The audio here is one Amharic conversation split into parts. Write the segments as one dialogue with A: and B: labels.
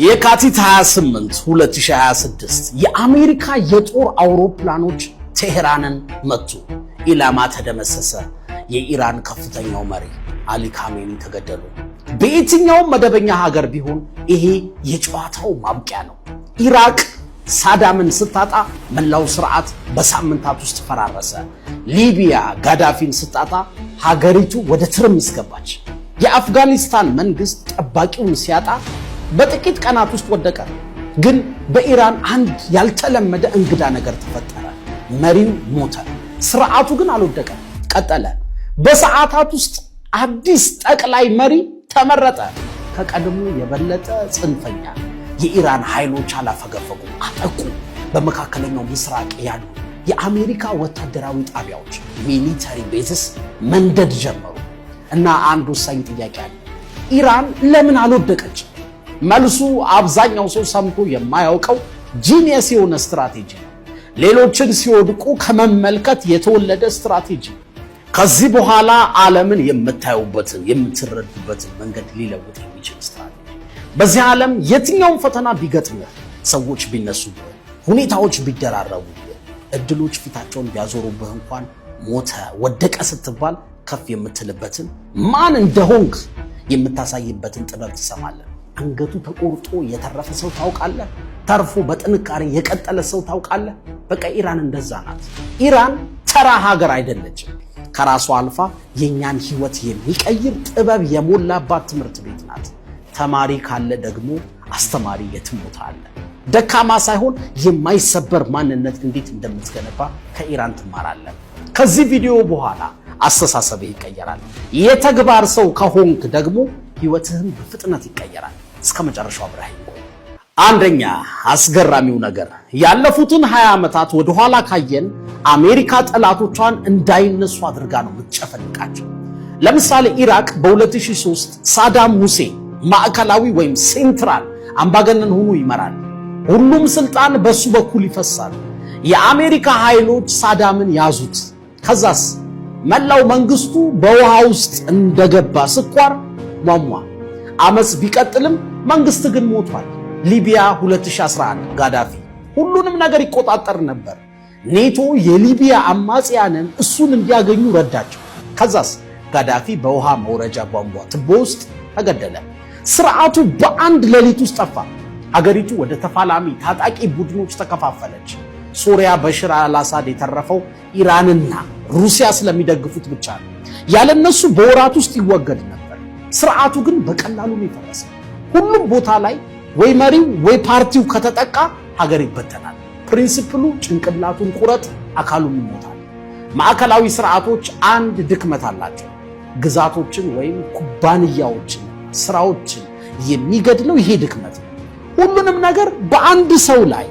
A: የካቲት 28 2026 የአሜሪካ የጦር አውሮፕላኖች ቴህራንን መቱ። ኢላማ ተደመሰሰ። የኢራን ከፍተኛው መሪ አሊ ካሜኒ ተገደሉ። በየትኛውም መደበኛ ሀገር ቢሆን ይሄ የጨዋታው ማብቂያ ነው። ኢራቅ ሳዳምን ስታጣ መላው ስርዓት በሳምንታት ውስጥ ፈራረሰ። ሊቢያ ጋዳፊን ስታጣ ሀገሪቱ ወደ ትርምስ ገባች። የአፍጋኒስታን መንግስት ጠባቂውን ሲያጣ በጥቂት ቀናት ውስጥ ወደቀ። ግን በኢራን አንድ ያልተለመደ እንግዳ ነገር ተፈጠረ። መሪው ሞተ። ስርዓቱ ግን አልወደቀም፣ ቀጠለ። በሰዓታት ውስጥ አዲስ ጠቅላይ መሪ ተመረጠ። ከቀድሞ የበለጠ ጽንፈኛ። የኢራን ኃይሎች አላፈገፈጉም፣ አጠቁ። በመካከለኛው ምስራቅ ያሉ የአሜሪካ ወታደራዊ ጣቢያዎች ሚሊተሪ ቤዝስ መንደድ ጀመሩ። እና አንድ ወሳኝ ጥያቄ አለ። ኢራን ለምን አልወደቀች? መልሱ አብዛኛው ሰው ሰምቶ የማያውቀው ጂኒየስ የሆነ ስትራቴጂ ነው። ሌሎችን ሲወድቁ ከመመልከት የተወለደ ስትራቴጂ። ከዚህ በኋላ ዓለምን የምታዩበትን የምትረዱበትን መንገድ ሊለውጥ የሚችል ስትራቴጂ። በዚህ ዓለም የትኛውም ፈተና ቢገጥምህ፣ ሰዎች ቢነሱብህ፣ ሁኔታዎች ቢደራረቡብህ፣ እድሎች ፊታቸውን ቢያዞሩብህ እንኳን ሞተ ወደቀ ስትባል ከፍ የምትልበትን ማን እንደሆንክ የምታሳይበትን ጥበብ ትሰማለህ። አንገቱ ተቆርጦ የተረፈ ሰው ታውቃለህ? ተርፎ በጥንካሬ የቀጠለ ሰው ታውቃለህ? በቃ ኢራን እንደዛ ናት። ኢራን ተራ ሀገር አይደለችም። ከራሷ አልፋ የኛን ህይወት የሚቀይር ጥበብ የሞላባት ትምህርት ቤት ናት። ተማሪ ካለ ደግሞ አስተማሪ የትም ቦታ አለ። ደካማ ሳይሆን የማይሰበር ማንነት እንዴት እንደምትገነባ ከኢራን ትማራለህ። ከዚህ ቪዲዮ በኋላ አስተሳሰብህ ይቀየራል። የተግባር ሰው ከሆንክ ደግሞ ህይወትህን በፍጥነት ይቀየራል። እስከ መጨረሻው አብረኸኝ ቆይ። አንደኛ አስገራሚው ነገር ያለፉትን 20 ዓመታት ወደ ኋላ ካየን አሜሪካ ጠላቶቿን እንዳይነሱ አድርጋ ነው የምትጨፈልቃቸው። ለምሳሌ ኢራቅ በ2003 ሳዳም ሁሴን ማዕከላዊ ወይም ሴንትራል አምባገነን ሆኖ ይመራል። ሁሉም ስልጣን በሱ በኩል ይፈሳል። የአሜሪካ ኃይሎች ሳዳምን ያዙት። ከዛስ መላው መንግስቱ በውሃ ውስጥ እንደገባ ስኳር ሟሟ። አመጽ ቢቀጥልም መንግስት ግን ሞቷል። ሊቢያ 2011 ጋዳፊ ሁሉንም ነገር ይቆጣጠር ነበር። ኔቶ የሊቢያ አማጽያንን እሱን እንዲያገኙ ረዳቸው። ከዛስ ጋዳፊ በውሃ መውረጃ ቧንቧ ትቦ ውስጥ ተገደለ። ስርዓቱ በአንድ ሌሊት ውስጥ ጠፋ። አገሪቱ ወደ ተፋላሚ ታጣቂ ቡድኖች ተከፋፈለች። ሶሪያ በሽር አልአሳድ የተረፈው ኢራንና ሩሲያ ስለሚደግፉት ብቻ ነው። ያለነሱ በወራት ውስጥ ይወገድ ነበር። ስርዓቱ ግን በቀላሉ ነው የፈረሰው። ሁሉም ቦታ ላይ ወይ መሪው ወይ ፓርቲው ከተጠቃ ሀገር ይበተናል። ፕሪንሲፕሉ ጭንቅላቱን ቁረጥ አካሉን ይሞታል። ማዕከላዊ ስርዓቶች አንድ ድክመት አላቸው። ግዛቶችን ወይም ኩባንያዎችን፣ ስራዎችን የሚገድለው ይሄ ድክመት ነው። ሁሉንም ነገር በአንድ ሰው ላይ፣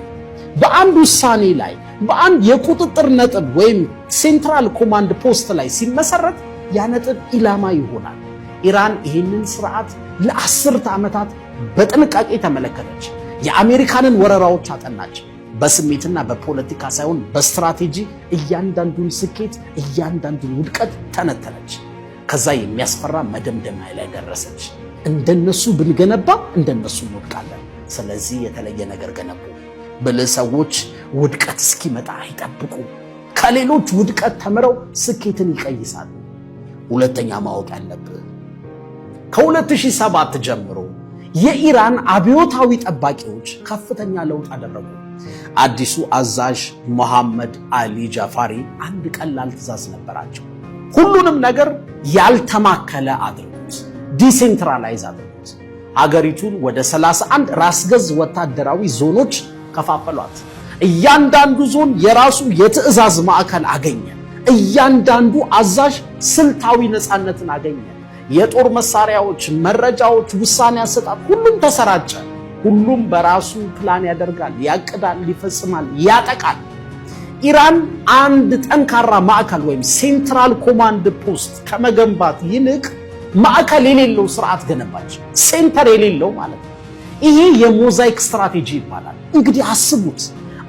A: በአንድ ውሳኔ ላይ፣ በአንድ የቁጥጥር ነጥብ ወይም ሴንትራል ኮማንድ ፖስት ላይ ሲመሰረት ያ ነጥብ ኢላማ ይሆናል። ኢራን ይህንን ስርዓት ለ10 ዓመታት በጥንቃቄ ተመለከተች። የአሜሪካንን ወረራዎች አጠናች። በስሜትና በፖለቲካ ሳይሆን በስትራቴጂ እያንዳንዱን ስኬት፣ እያንዳንዱን ውድቀት ተነተነች። ከዛ የሚያስፈራ መደምደሚያ ላይ ደረሰች። እንደነሱ ብንገነባ እንደነሱ እንወድቃለን። ስለዚህ የተለየ ነገር ገነቡ። ብልህ ሰዎች ውድቀት እስኪመጣ አይጠብቁ። ከሌሎች ውድቀት ተምረው ስኬትን ይቀይሳሉ። ሁለተኛ ማወቅ ያለብህ ከ2007 ጀምሮ የኢራን አብዮታዊ ጠባቂዎች ከፍተኛ ለውጥ አደረጉ። አዲሱ አዛዥ መሐመድ አሊ ጃፋሪ አንድ ቀላል ትዕዛዝ ነበራቸው። ሁሉንም ነገር ያልተማከለ አድርጉት፣ ዲሴንትራላይዝ አድርጉት። ሀገሪቱን ወደ 31 ራስ ገዝ ወታደራዊ ዞኖች ከፋፈሏት። እያንዳንዱ ዞን የራሱ የትዕዛዝ ማዕከል አገኘ። እያንዳንዱ አዛዥ ስልታዊ ነፃነትን አገኘ። የጦር መሳሪያዎች፣ መረጃዎች፣ ውሳኔ አሰጣጥ ሁሉም ተሰራጨ። ሁሉም በራሱ ፕላን ያደርጋል፣ ያቅዳል፣ ይፈጽማል፣ ያጠቃል። ኢራን አንድ ጠንካራ ማዕከል ወይም ሴንትራል ኮማንድ ፖስት ከመገንባት ይልቅ ማዕከል የሌለው ስርዓት ገነባች። ሴንተር የሌለው ማለት ነው። ይሄ የሞዛይክ ስትራቴጂ ይባላል። እንግዲህ አስቡት፣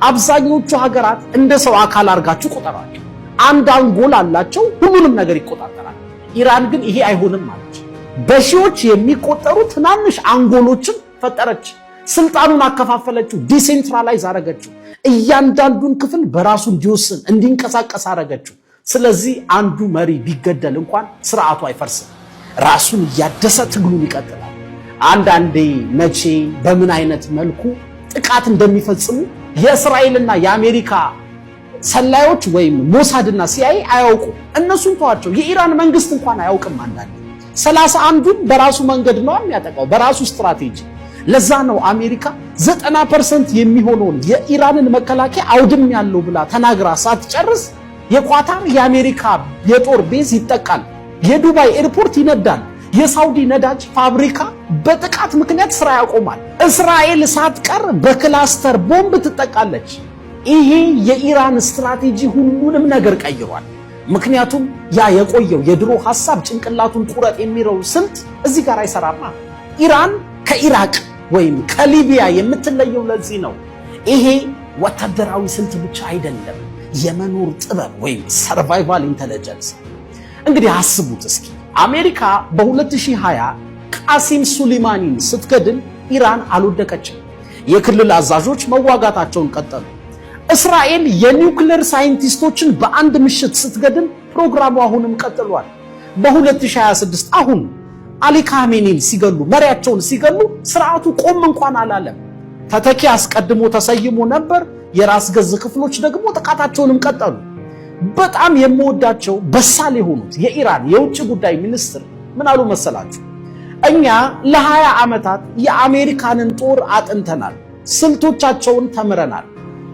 A: አብዛኞቹ ሀገራት እንደ ሰው አካል አድርጋችሁ ቁጠሯቸው። አንድ አንጎል አላቸው፣ ሁሉንም ነገር ይቆጣጠራል። ኢራን ግን ይሄ አይሆንም አለች። በሺዎች የሚቆጠሩ ትናንሽ አንጎሎችን ፈጠረች። ስልጣኑን አከፋፈለችው፣ ዲሴንትራላይዝ አረገችው። እያንዳንዱን ክፍል በራሱ እንዲወስን እንዲንቀሳቀስ አረገችው። ስለዚህ አንዱ መሪ ቢገደል እንኳን ስርዓቱ አይፈርስም፣ ራሱን እያደሰ ትግሉን ይቀጥላል። አንዳንዴ መቼ በምን አይነት መልኩ ጥቃት እንደሚፈጽሙ የእስራኤልና የአሜሪካ ሰላዮች ወይም ሞሳድና ሲአይኤ አያውቁም። እነሱን ተዋቸው፣ የኢራን መንግስት እንኳን አያውቅም። አንዳንዴ 31ዱን በራሱ መንገድ ነው የሚያጠቃው፣ በራሱ ስትራቴጂ። ለዛ ነው አሜሪካ 90% የሚሆነውን የኢራንን መከላከያ አውድም ያለው ብላ ተናግራ ሳትጨርስ የኳታር የአሜሪካ የጦር ቤዝ ይጠቃል፣ የዱባይ ኤርፖርት ይነዳል፣ የሳውዲ ነዳጅ ፋብሪካ በጥቃት ምክንያት ስራ ያቆማል፣ እስራኤል ሳትቀር በክላስተር ቦምብ ትጠቃለች። ይሄ የኢራን ስትራቴጂ ሁሉንም ነገር ቀይሯል። ምክንያቱም ያ የቆየው የድሮ ሐሳብ ጭንቅላቱን ቁረጥ የሚለው ስልት እዚህ ጋር አይሰራማ። ኢራን ከኢራቅ ወይም ከሊቢያ የምትለየው ለዚህ ነው። ይሄ ወታደራዊ ስልት ብቻ አይደለም፣ የመኖር ጥበብ ወይም ሰርቫይቫል ኢንተለጀንስ። እንግዲህ አስቡት እስኪ አሜሪካ በ2020 ቃሲም ሱሌማኒን ስትገድል ኢራን አልወደቀችም። የክልል አዛዦች መዋጋታቸውን ቀጠሉ። እስራኤል የኒውክሌር ሳይንቲስቶችን በአንድ ምሽት ስትገድል ፕሮግራሙ አሁንም ቀጥሏል። በ2026 አሁን አሊ ካሜኒን ሲገሉ፣ መሪያቸውን ሲገሉ ስርዓቱ ቆም እንኳን አላለም። ተተኪ አስቀድሞ ተሰይሞ ነበር። የራስ ገዝ ክፍሎች ደግሞ ጥቃታቸውንም ቀጠሉ። በጣም የምወዳቸው በሳል የሆኑት የኢራን የውጭ ጉዳይ ሚኒስትር ምን አሉ መሰላችሁ? እኛ ለ20 ዓመታት የአሜሪካንን ጦር አጥንተናል፣ ስልቶቻቸውን ተምረናል።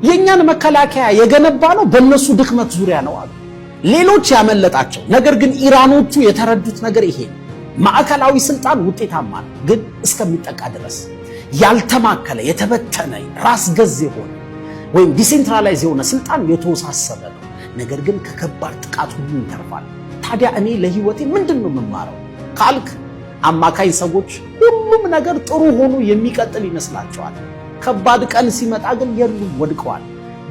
A: የኛን መከላከያ የገነባ ነው በእነሱ ድክመት ዙሪያ ነው አሉ። ሌሎች ያመለጣቸው ነገር ግን ኢራኖቹ የተረዱት ነገር ይሄ ነው። ማዕከላዊ ስልጣን ውጤታማ ነው፣ ግን እስከሚጠቃ ድረስ ያልተማከለ የተበተነ ራስ ገዝ የሆነ ወይም ዲሴንትራላይዝ የሆነ ስልጣን የተወሳሰበ ነው። ነገር ግን ከከባድ ጥቃት ሁሉ ይተርፋል። ታዲያ እኔ ለህይወቴ ምንድነው የምማረው ካልክ፣ አማካይ ሰዎች ሁሉም ነገር ጥሩ ሆኖ የሚቀጥል ይመስላቸዋል። ከባድ ቀን ሲመጣ ግን የሉም፣ ወድቀዋል።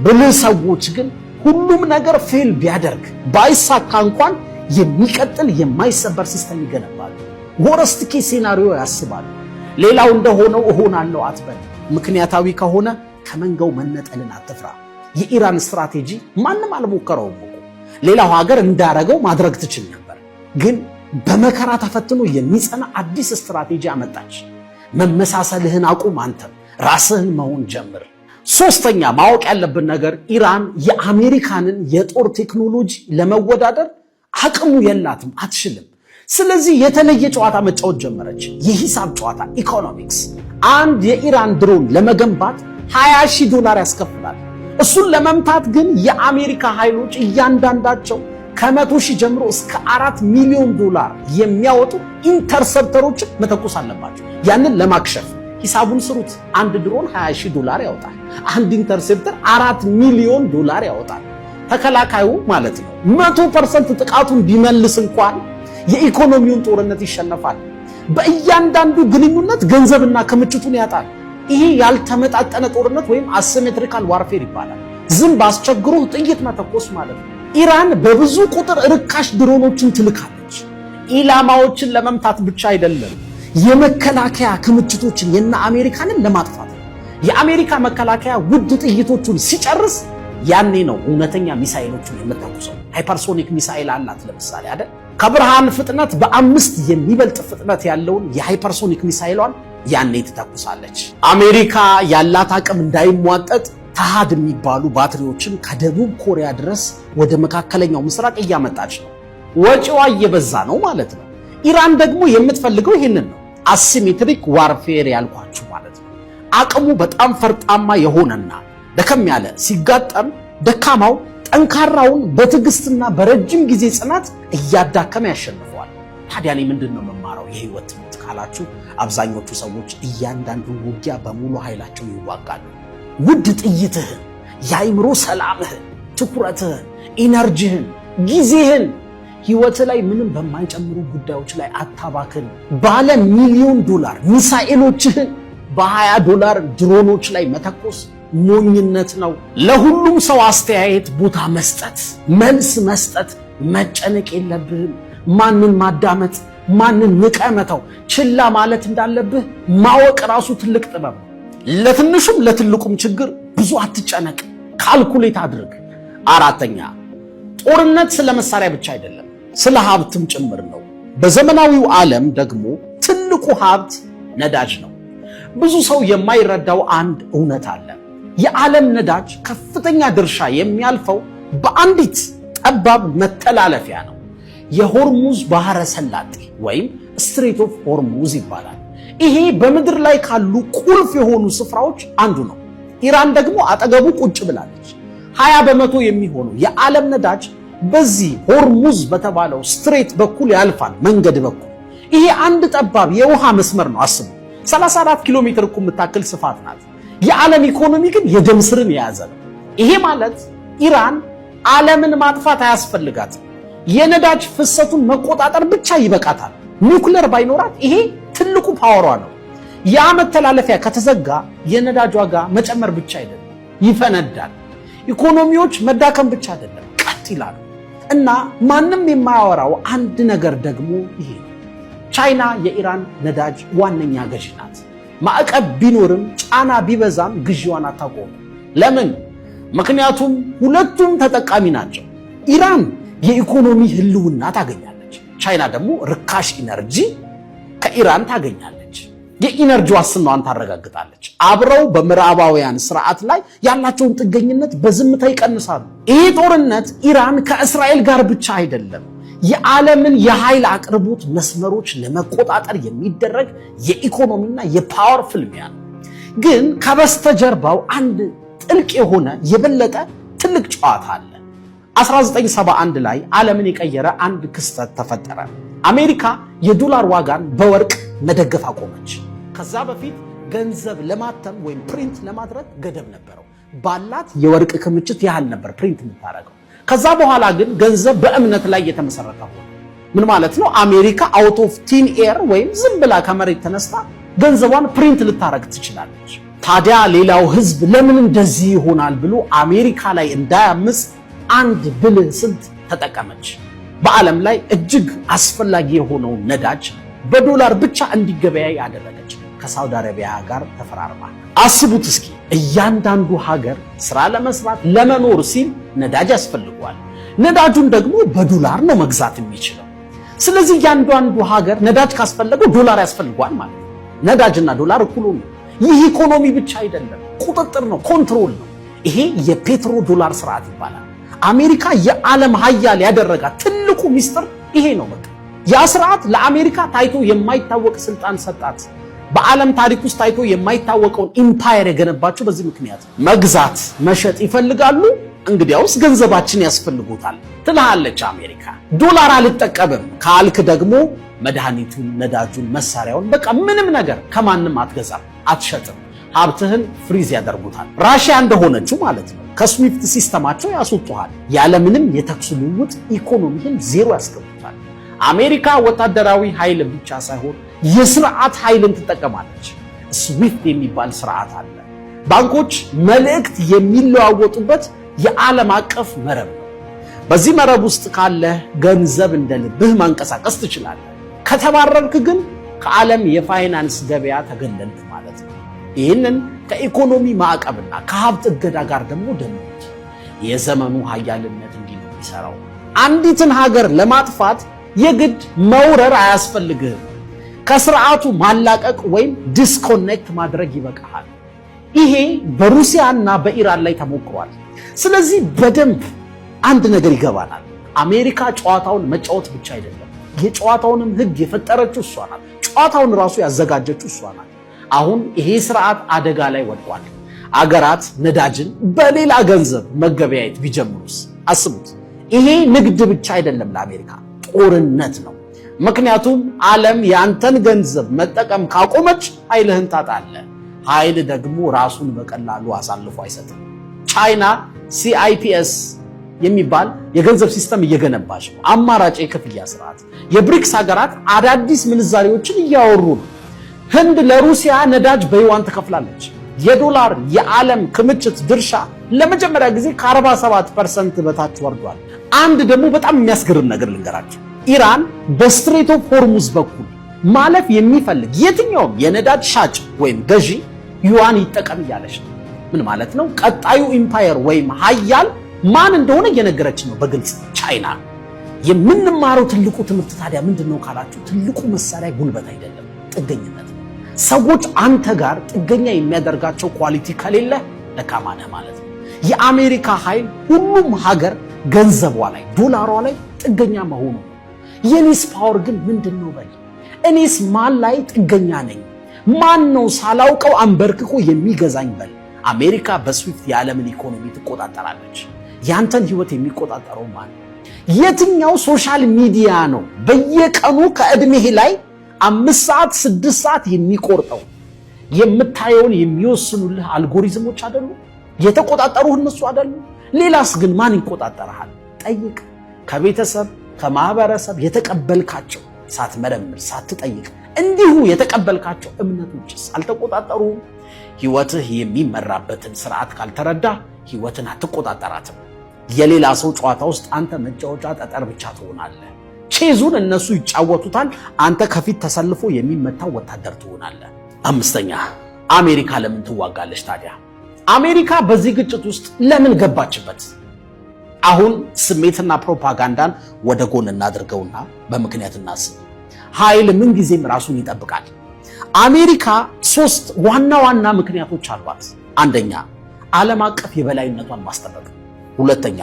A: ብልህ ሰዎች ግን ሁሉም ነገር ፌል ቢያደርግ ባይሳካ እንኳን የሚቀጥል የማይሰበር ሲስተም ይገነባሉ። ወረስት ኬስ ሴናሪዮ ያስባሉ። ሌላው እንደሆነው እሆናለሁ አትበል። ምክንያታዊ ከሆነ ከመንጋው መነጠልን አትፍራ። የኢራን ስትራቴጂ ማንም አልሞከረውም እኮ። ሌላው ሀገር እንዳረገው ማድረግ ትችል ነበር፣ ግን በመከራ ተፈትኖ የሚጸና አዲስ ስትራቴጂ አመጣች። መመሳሰልህን አቁም፣ አንተም ራስህን መሆን ጀምር። ሶስተኛ ማወቅ ያለብን ነገር ኢራን የአሜሪካንን የጦር ቴክኖሎጂ ለመወዳደር አቅሙ የላትም፣ አትችልም። ስለዚህ የተለየ ጨዋታ መጫወት ጀመረች፣ የሂሳብ ጨዋታ፣ ኢኮኖሚክስ። አንድ የኢራን ድሮን ለመገንባት $20,000 ያስከፍላል። እሱን ለመምታት ግን የአሜሪካ ኃይሎች እያንዳንዳቸው ከ100,000 ጀምሮ እስከ $4 ሚሊዮን የሚያወጡ ኢንተርሰፕተሮችን መተኮስ አለባቸው። ያንን ለማክሸፍ ሂሳቡን ስሩት። አንድ ድሮን $20,000 ያወጣል። አንድ ኢንተርሴፕተር $4 ሚሊዮን ያወጣል። ተከላካዩ ማለት ነው 100% ጥቃቱን ቢመልስ እንኳን የኢኮኖሚውን ጦርነት ይሸነፋል። በእያንዳንዱ ግንኙነት ገንዘብና ክምችቱን ያጣል። ይሄ ያልተመጣጠነ ጦርነት ወይም አሲሜትሪካል ዋርፌር ይባላል። ዝም ባስቸግሮ ጥይት መተኮስ ማለት ነው። ኢራን በብዙ ቁጥር ርካሽ ድሮኖችን ትልካለች። ኢላማዎችን ለመምታት ብቻ አይደለም፣ የመከላከያ ክምችቶችን የና አሜሪካንን ለማጥፋት ነው። የአሜሪካ መከላከያ ውድ ጥይቶቹን ሲጨርስ ያኔ ነው እውነተኛ ሚሳኤሎችን የምትተኩሰው። ሃይፐርሶኒክ ሚሳኤል አላት ለምሳሌ አይደል? ከብርሃን ፍጥነት በ5 የሚበልጥ ፍጥነት ያለውን የሃይፐርሶኒክ ሚሳኤሏን ያኔ ትተኩሳለች። አሜሪካ ያላት አቅም እንዳይሟጠጥ ተሃድ የሚባሉ ባትሪዎችን ከደቡብ ኮሪያ ድረስ ወደ መካከለኛው ምስራቅ እያመጣች ነው። ወጪዋ እየበዛ ነው ማለት ነው። ኢራን ደግሞ የምትፈልገው ይሄንን ነው፣ አሲሜትሪክ ዋርፌር ያልኳችሁ ማለት ነው። አቅሙ በጣም ፈርጣማ የሆነና ደከም ያለ ሲጋጠም ደካማው ጠንካራውን በትዕግስትና በረጅም ጊዜ ጽናት እያዳከመ ያሸንፈዋል። ታዲያ እኔ ምንድነው መማረው የህይወት ትምህርት ካላችሁ፣ አብዛኞቹ ሰዎች እያንዳንዱን ውጊያ በሙሉ ኃይላቸው ይዋጋሉ። ውድ ጥይትህን፣ የአይምሮ ሰላምህን፣ ትኩረትህን፣ ኢነርጂህን፣ ጊዜህን ህይወት ላይ ምንም በማይጨምሩ ጉዳዮች ላይ አታባክን። ባለ ሚሊዮን ዶላር ሚሳኤሎችህን በ$20 ድሮኖች ላይ መተኮስ ሞኝነት ነው። ለሁሉም ሰው አስተያየት ቦታ መስጠት፣ መልስ መስጠት፣ መጨነቅ የለብህም። ማንን ማዳመጥ፣ ማንን ንቀመተው ችላ ማለት እንዳለብህ ማወቅ ራሱ ትልቅ ጥበብ ነው። ለትንሹም ለትልቁም ችግር ብዙ አትጨነቅ፣ ካልኩሌት አድርግ። አራተኛ ጦርነት ስለ መሳሪያ ብቻ አይደለም፣ ስለ ሀብትም ጭምር ነው። በዘመናዊው ዓለም ደግሞ ትልቁ ሀብት ነዳጅ ነው። ብዙ ሰው የማይረዳው አንድ እውነት አለ። የዓለም ነዳጅ ከፍተኛ ድርሻ የሚያልፈው በአንዲት ጠባብ መተላለፊያ ነው። የሆርሙዝ ባህረ ሰላጤ ወይም ስትሬት ኦፍ ሆርሙዝ ይባላል። ይሄ በምድር ላይ ካሉ ቁልፍ የሆኑ ስፍራዎች አንዱ ነው። ኢራን ደግሞ አጠገቡ ቁጭ ብላለች። 20 በመቶ የሚሆነው የዓለም ነዳጅ በዚህ ሆርሙዝ በተባለው ስትሬት በኩል ያልፋል፣ መንገድ በኩል። ይሄ አንድ ጠባብ የውሃ መስመር ነው። አስቡ፣ 34 ኪሎ ሜትር እኮ የምታክል ስፋት ናት። የዓለም ኢኮኖሚ ግን የደም ስርን የያዘ ነው። ይሄ ማለት ኢራን ዓለምን ማጥፋት አያስፈልጋትም። የነዳጅ ፍሰቱን መቆጣጠር ብቻ ይበቃታል። ኒውክሌር ባይኖራት ይሄ ትልቁ ፓወሯ ነው። ያ መተላለፊያ ከተዘጋ የነዳጅ ዋጋ መጨመር ብቻ አይደለም፣ ይፈነዳል። ኢኮኖሚዎች መዳከም ብቻ አይደለም፣ ቀጥ ይላሉ። እና ማንም የማያወራው አንድ ነገር ደግሞ ይሄ ነው። ቻይና የኢራን ነዳጅ ዋነኛ ገዢ ናት። ማዕቀብ ቢኖርም ጫና ቢበዛም ግዢዋን አታቆም። ለምን? ምክንያቱም ሁለቱም ተጠቃሚ ናቸው። ኢራን የኢኮኖሚ ህልውና ታገኛለች፣ ቻይና ደግሞ ርካሽ ኢነርጂ ከኢራን ታገኛለች። የኢነርጂ ዋስትናዋን ታረጋግጣለች። አብረው በምዕራባውያን ስርዓት ላይ ያላቸውን ጥገኝነት በዝምታ ይቀንሳሉ። ይሄ ጦርነት ኢራን ከእስራኤል ጋር ብቻ አይደለም፣ የዓለምን የኃይል አቅርቦት መስመሮች ለመቆጣጠር የሚደረግ የኢኮኖሚና የፓወር ፍልሚያ ነው። ግን ከበስተጀርባው አንድ ጥልቅ የሆነ የበለጠ ትልቅ ጨዋታ አለ። 1971 ላይ ዓለምን የቀየረ አንድ ክስተት ተፈጠረ። አሜሪካ የዶላር ዋጋን በወርቅ መደገፍ አቆመች። ከዛ በፊት ገንዘብ ለማተም ወይም ፕሪንት ለማድረግ ገደብ ነበረው። ባላት የወርቅ ክምችት ያህል ነበር ፕሪንት የምታደርገው። ከዛ በኋላ ግን ገንዘብ በእምነት ላይ የተመሰረተ ሆነ። ምን ማለት ነው? አሜሪካ አውት ኦፍ ቲን ኤር ወይም ዝም ብላ ከመሬት ተነስታ ገንዘቧን ፕሪንት ልታረግ ትችላለች። ታዲያ ሌላው ህዝብ ለምን እንደዚህ ይሆናል ብሎ አሜሪካ ላይ እንዳያምስ አንድ ብልህ ስልት ተጠቀመች። በዓለም ላይ እጅግ አስፈላጊ የሆነው ነዳጅ በዶላር ብቻ እንዲገበያይ ያደረገች። ከሳውዲ አረቢያ ጋር ተፈራርማ። አስቡት እስኪ፣ እያንዳንዱ ሀገር ስራ ለመስራት ለመኖር ሲል ነዳጅ ያስፈልገዋል። ነዳጁን ደግሞ በዶላር ነው መግዛት የሚችለው። ስለዚህ እያንዳንዱ ሀገር ነዳጅ ካስፈለገው ዶላር ያስፈልገዋል ማለት ነው። ነዳጅና ዶላር እኩል ነው። ይህ ኢኮኖሚ ብቻ አይደለም፣ ቁጥጥር ነው፣ ኮንትሮል ነው። ይሄ የፔትሮ ዶላር ስርዓት ይባላል። አሜሪካ የዓለም ሀያል ያደረጋት ትልቁ ሚስጥር ይሄ ነው። በቃ ያ ስርዓት ለአሜሪካ ታይቶ የማይታወቅ ስልጣን ሰጣት። በዓለም ታሪክ ውስጥ ታይቶ የማይታወቀውን ኢምፓየር የገነባቸው በዚህ ምክንያት። መግዛት መሸጥ ይፈልጋሉ፣ እንግዲያውስ ገንዘባችን ያስፈልጎታል ትልሃለች አሜሪካ። ዶላር አልጠቀምም ካልክ ደግሞ መድኃኒቱን፣ ነዳጁን፣ መሳሪያውን፣ በቃ ምንም ነገር ከማንም አትገዛም፣ አትሸጥም። ሀብትህን ፍሪዝ ያደርጉታል። ራሽያ እንደሆነችው ማለት ነው። ከስዊፍት ሲስተማቸው ያስወጡሃል። ያለምንም የተኩስ ልውውጥ ኢኮኖሚህን ዜሮ ያስገቡታል። አሜሪካ ወታደራዊ ኃይል ብቻ ሳይሆን የስርዓት ኃይልን ትጠቀማለች። ስዊፍት የሚባል ስርዓት አለ። ባንኮች መልእክት የሚለዋወጡበት የዓለም አቀፍ መረብ ነው። በዚህ መረብ ውስጥ ካለህ ገንዘብ እንደ ልብህ ማንቀሳቀስ ትችላለህ። ከተባረርክ ግን ከዓለም የፋይናንስ ገበያ ተገለልክ ማለት ነው። ይህንን ከኢኮኖሚ ማዕቀብና ከሀብት እገዳ ጋር ደግሞ ደምሩት። የዘመኑ ሀያልነት እንዲህ ነው የሚሰራው። አንዲትን ሀገር ለማጥፋት የግድ መውረር አያስፈልግህም። ከስርዓቱ ማላቀቅ ወይም ዲስኮኔክት ማድረግ ይበቃሃል። ይሄ በሩሲያና በኢራን ላይ ተሞክሯል። ስለዚህ በደንብ አንድ ነገር ይገባናል። አሜሪካ ጨዋታውን መጫወት ብቻ አይደለም፣ የጨዋታውንም ህግ የፈጠረችው እሷ ናት። ጨዋታውን ራሱ ያዘጋጀችው እሷ ናት። አሁን ይሄ ስርዓት አደጋ ላይ ወድቋል። አገራት ነዳጅን በሌላ ገንዘብ መገበያየት ቢጀምሩስ? አስቡት። ይሄ ንግድ ብቻ አይደለም፣ ለአሜሪካ ጦርነት ነው። ምክንያቱም ዓለም ያንተን ገንዘብ መጠቀም ካቆመች ኃይልህን ታጣለህ። ኃይል ደግሞ ራሱን በቀላሉ አሳልፎ አይሰጥም። ቻይና CIPS የሚባል የገንዘብ ሲስተም እየገነባች ነው። አማራጭ የክፍያ ስርዓት። የብሪክስ ሀገራት አዳዲስ ምንዛሬዎችን እያወሩ ነው። ህንድ ለሩሲያ ነዳጅ በዩዋን ትከፍላለች። የዶላር የዓለም ክምችት ድርሻ ለመጀመሪያ ጊዜ ከ47% በታች ወርዷል። አንድ ደግሞ በጣም የሚያስገርም ነገር ልንገራችሁ። ኢራን በስትሬት ኦፍ ሆርሙዝ በኩል ማለፍ የሚፈልግ የትኛውም የነዳጅ ሻጭ ወይም ገዢ ዩዋን ይጠቀም እያለች ነው። ምን ማለት ነው? ቀጣዩ ኢምፓየር ወይም ሀያል ማን እንደሆነ እየነገረች ነው በግልጽ ቻይና። የምንማረው ትልቁ ትምህርት ታዲያ ምንድነው ካላችሁ፣ ትልቁ መሳሪያ ጉልበት አይደለም፣ ጥገኝነት ነው። ሰዎች አንተ ጋር ጥገኛ የሚያደርጋቸው ኳሊቲ ከሌለ ደካማ ነህ ማለት ነው። የአሜሪካ ኃይል ሁሉም ሀገር ገንዘቧ ላይ ዶላሯ ላይ ጥገኛ መሆኑ ነው። የኔስ ፓወር ግን ምንድነው በል? እኔስ ማን ላይ ጥገኛ ነኝ? ማን ነው ሳላውቀው አንበርክኮ የሚገዛኝ በል? አሜሪካ በስዊፍት የዓለምን ኢኮኖሚ ትቆጣጠራለች። ያንተን ህይወት የሚቆጣጠረው ማን? የትኛው ሶሻል ሚዲያ ነው በየቀኑ ከእድሜህ ላይ 5 ሰዓት 6 ሰዓት የሚቆርጠው? የምታየውን የሚወስኑልህ አልጎሪዝሞች አይደሉ? የተቆጣጠሩህ እነሱ አይደሉ? ሌላስ ግን ማን ይቆጣጠርሃል? ጠይቅ። ከቤተሰብ ከማህበረሰብ የተቀበልካቸው ሳትመረምር ሳትጠይቅ እንዲሁ የተቀበልካቸው እምነቶችስ አልተቆጣጠሩም? ህይወትህ የሚመራበትን ስርዓት ካልተረዳ ህይወትን አትቆጣጠራትም። የሌላ ሰው ጨዋታ ውስጥ አንተ መጫወቻ ጠጠር ብቻ ትሆናለህ። ቼዙን እነሱ ይጫወቱታል፣ አንተ ከፊት ተሰልፎ የሚመታው ወታደር ትሆናለህ። 5ኛ አሜሪካ ለምን ትዋጋለች ታዲያ? አሜሪካ በዚህ ግጭት ውስጥ ለምን ገባችበት? አሁን ስሜትና ፕሮፓጋንዳን ወደ ጎን እናድርገውና በምክንያት እናስብ። ኃይል ምን ጊዜም ራሱን ይጠብቃል። አሜሪካ 3 ዋና ዋና ምክንያቶች አሏት። አንደኛ ዓለም አቀፍ የበላይነቷን ማስጠበቅ፣ ሁለተኛ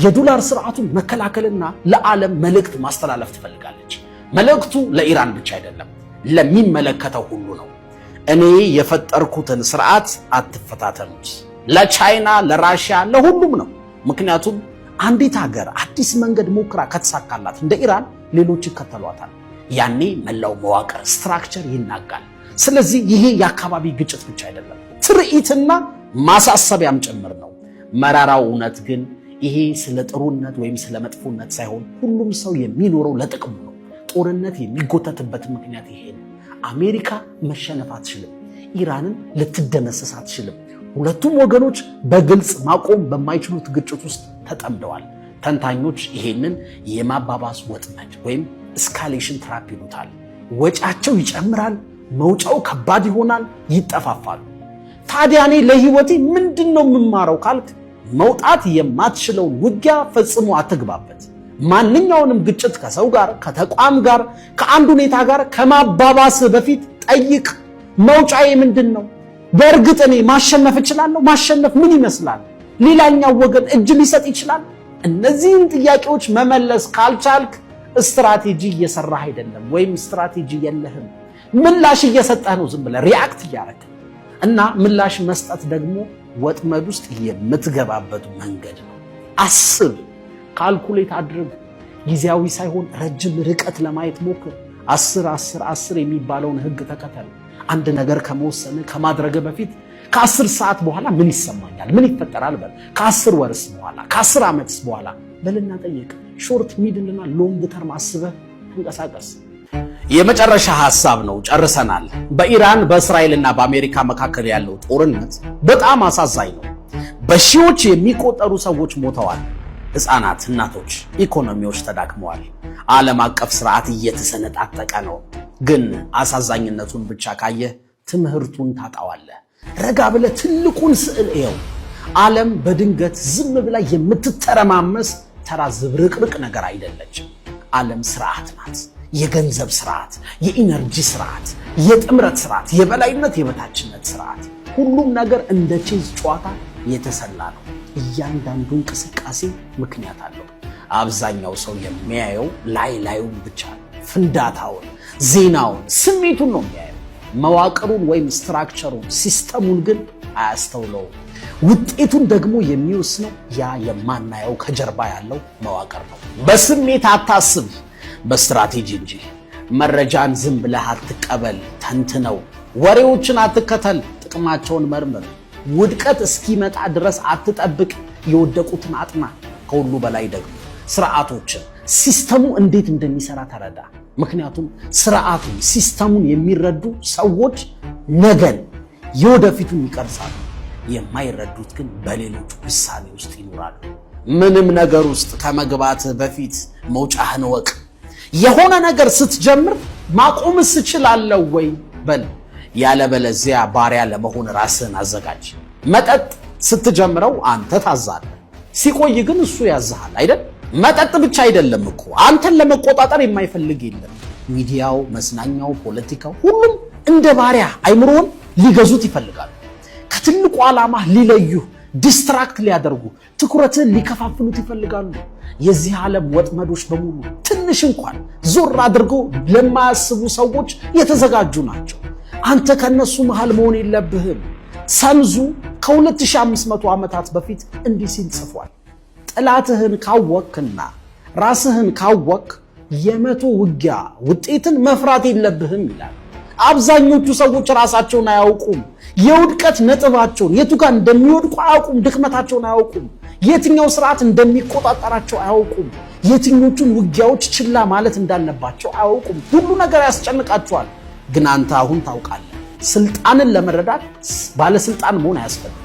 A: የዶላር ስርዓቱን መከላከልና ለዓለም መልእክት ማስተላለፍ ትፈልጋለች። መልእክቱ ለኢራን ብቻ አይደለም፣ ለሚመለከተው ሁሉ ነው። እኔ የፈጠርኩትን ስርዓት አትፈታተኑት። ለቻይና፣ ለራሽያ፣ ለሁሉም ነው። ምክንያቱም አንዲት ሀገር አዲስ መንገድ ሞክራ ከተሳካላት እንደ ኢራን ሌሎች ይከተሏታል። ያኔ መላው መዋቅር ስትራክቸር ይናጋል። ስለዚህ ይሄ የአካባቢ ግጭት ብቻ አይደለም፣ ትርኢትና ማሳሰቢያም ጭምር ነው። መራራው እውነት ግን ይሄ ስለ ጥሩነት ወይም ስለ መጥፎነት ሳይሆን ሁሉም ሰው የሚኖረው ለጥቅሙ ነው። ጦርነት የሚጎተትበት ምክንያት ይሄ ነው። አሜሪካ መሸነፍ አትችልም፣ ኢራንን ልትደመሰስ አትችልም። ሁለቱም ወገኖች በግልጽ ማቆም በማይችሉት ግጭት ውስጥ ተጠምደዋል። ተንታኞች ይሄንን የማባባስ ወጥመድ ወይም እስካሌሽን ትራፕ ይሉታል። ወጫቸው ይጨምራል፣ መውጫው ከባድ ይሆናል፣ ይጠፋፋሉ። ታዲያ እኔ ለህይወቴ ምንድነው የምማረው ካልክ፣ መውጣት የማትችለውን ውጊያ ፈጽሞ አትግባበት። ማንኛውንም ግጭት ከሰው ጋር፣ ከተቋም ጋር፣ ከአንድ ሁኔታ ጋር ከማባባስ በፊት ጠይቅ። መውጫዬ ምንድነው? በእርግጥ እኔ ማሸነፍ እችላለሁ? ማሸነፍ ምን ይመስላል? ሌላኛው ወገን እጅ ሊሰጥ ይችላል? እነዚህን ጥያቄዎች መመለስ ካልቻልክ ስትራቴጂ እየሰራህ አይደለም፣ ወይም ስትራቴጂ የለህም። ምላሽ እየሰጠህ ነው፣ ዝም ብለህ ሪአክት እያደረግህ እና ምላሽ መስጠት ደግሞ ወጥመድ ውስጥ የምትገባበት መንገድ ነው። አስብ፣ ካልኩሌት አድርግ። ጊዜያዊ ሳይሆን ረጅም ርቀት ለማየት ሞክር። 10-10-10 የሚባለውን ህግ ተከተል። አንድ ነገር ከመወሰን ከማድረግ በፊት ከ10 ሰዓት በኋላ ምን ይሰማኛል? ምን ይፈጠራል? በል ከ10 ወርስ በኋላ ከ10 ዓመትስ በኋላ በልና ጠይቅ። ሾርት ሚድልና ሎንግ ተርም አስበህ ተንቀሳቀስ። የመጨረሻ ሐሳብ ነው፣ ጨርሰናል። በኢራን በእስራኤልና በአሜሪካ መካከል ያለው ጦርነት በጣም አሳዛኝ ነው። በሺዎች የሚቆጠሩ ሰዎች ሞተዋል። ሕፃናት፣ እናቶች፣ ኢኮኖሚዎች ተዳክመዋል። ዓለም አቀፍ ስርዓት እየተሰነጣጠቀ ነው። ግን አሳዛኝነቱን ብቻ ካየህ ትምህርቱን ታጣዋለህ። ረጋ ብለህ ትልቁን ስዕል እየው። ዓለም በድንገት ዝም ብላ የምትተረማመስ ተራ ዝብርቅርቅ ነገር አይደለችም። ዓለም ስርዓት ናት። የገንዘብ ስርዓት፣ የኢነርጂ ስርዓት፣ የጥምረት ስርዓት፣ የበላይነት የበታችነት ስርዓት። ሁሉም ነገር እንደ ቼዝ ጨዋታ የተሰላ ነው። እያንዳንዱ እንቅስቃሴ ምክንያት አለው። አብዛኛው ሰው የሚያየው ላዩን ብቻ ነው። ፍንዳታውን፣ ዜናውን፣ ስሜቱን ነው የሚያየው። መዋቅሩን ወይም ስትራክቸሩን፣ ሲስተሙን ግን አያስተውለውም። ውጤቱን ደግሞ የሚወስነው ያ የማናየው ከጀርባ ያለው መዋቅር ነው። በስሜት አታስብ፣ በስትራቴጂ እንጂ። መረጃን ዝም ብለህ አትቀበል፣ ተንትነው። ወሬዎችን አትከተል፣ ጥቅማቸውን መርምር። ውድቀት እስኪመጣ ድረስ አትጠብቅ፣ የወደቁትን አጥና። ከሁሉ በላይ ደግሞ ስርዓቶችን፣ ሲስተሙ እንዴት እንደሚሰራ ተረዳ። ምክንያቱም ስርዓቱን፣ ሲስተሙን የሚረዱ ሰዎች ነገን የወደፊቱን ይቀርጻሉ። የማይረዱት ግን በሌሎች ውሳኔ ውስጥ ይኖራሉ። ምንም ነገር ውስጥ ከመግባት በፊት መውጫህን እወቅ። የሆነ ነገር ስትጀምር ማቆምስ እችላለሁ ወይ በል። ያለበለዚያ ባሪያ ለመሆን ራስህን አዘጋጅ። መጠጥ ስትጀምረው አንተ ታዛለህ፣ ሲቆይ ግን እሱ ያዝሃል አይደል? መጠጥ ብቻ አይደለም እኮ አንተን ለመቆጣጠር የማይፈልግ የለም። ሚዲያው፣ መዝናኛው፣ ፖለቲካው ሁሉም እንደ ባሪያ አይምሮን ሊገዙት ይፈልጋሉ። ከትልቁ ዓላማ ሊለዩህ፣ ዲስትራክት ሊያደርጉ፣ ትኩረትን ሊከፋፍሉት ይፈልጋሉ። የዚህ ዓለም ወጥመዶች በሙሉ ትንሽ እንኳን ዞር አድርገው ለማያስቡ ሰዎች የተዘጋጁ ናቸው። አንተ ከነሱ መሃል መሆን የለብህም። ሰንዙ ከ2500 ዓመታት በፊት እንዲህ ሲል ጽፏል። ጥላትህን ካወቅና ራስህን ካወቅ የመቶ ውጊያ ውጤትን መፍራት የለብህም ይላል። አብዛኞቹ ሰዎች ራሳቸውን አያውቁም። የውድቀት ነጥባቸውን የቱ ጋር እንደሚወድቁ አያውቁም። ድክመታቸውን አያውቁም። የትኛው ስርዓት እንደሚቆጣጠራቸው አያውቁም። የትኞቹን ውጊያዎች ችላ ማለት እንዳለባቸው አያውቁም። ሁሉ ነገር ያስጨንቃቸዋል። ግን አንተ አሁን ታውቃለህ። ስልጣንን ለመረዳት ባለስልጣን መሆን አያስፈልግም።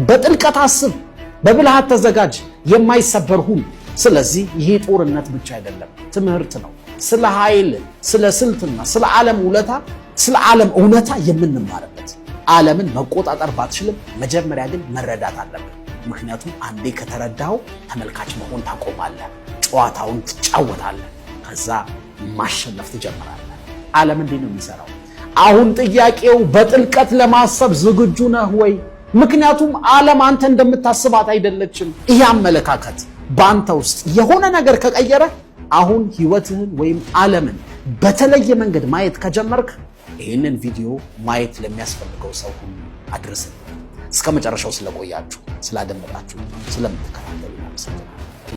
A: በጥልቀት አስብ፣ በብልሃት ተዘጋጅ፣ የማይሰበር ሁን። ስለዚህ ይሄ ጦርነት ብቻ አይደለም፣ ትምህርት ነው። ስለ ኃይል፣ ስለ ስልትና ስለ ዓለም እውነታ የምንማርበት። ዓለምን መቆጣጠር ባትችልም መጀመሪያ ግን መረዳት አለብን። ምክንያቱም አንዴ ከተረዳው ተመልካች መሆን ታቆማለህ፣ ጨዋታውን ትጫወታለህ፣ ከዛ ማሸነፍ ትጀምራለህ። ዓለም እንዴት ነው የሚሰራው? አሁን ጥያቄው በጥልቀት ለማሰብ ዝግጁ ነህ ወይ? ምክንያቱም ዓለም አንተ እንደምታስባት አይደለችም። ይህ አመለካከት በአንተ ውስጥ የሆነ ነገር ከቀየረ አሁን ህይወትህን ወይም ዓለምን በተለየ መንገድ ማየት ከጀመርክ ይህንን ቪዲዮ ማየት ለሚያስፈልገው ሰው ሁሉ አድርስልኝ። እስከ መጨረሻው ስለቆያችሁ፣ ስላደመጣችሁ፣ ስለምትከታተሉ አመሰግናለሁ።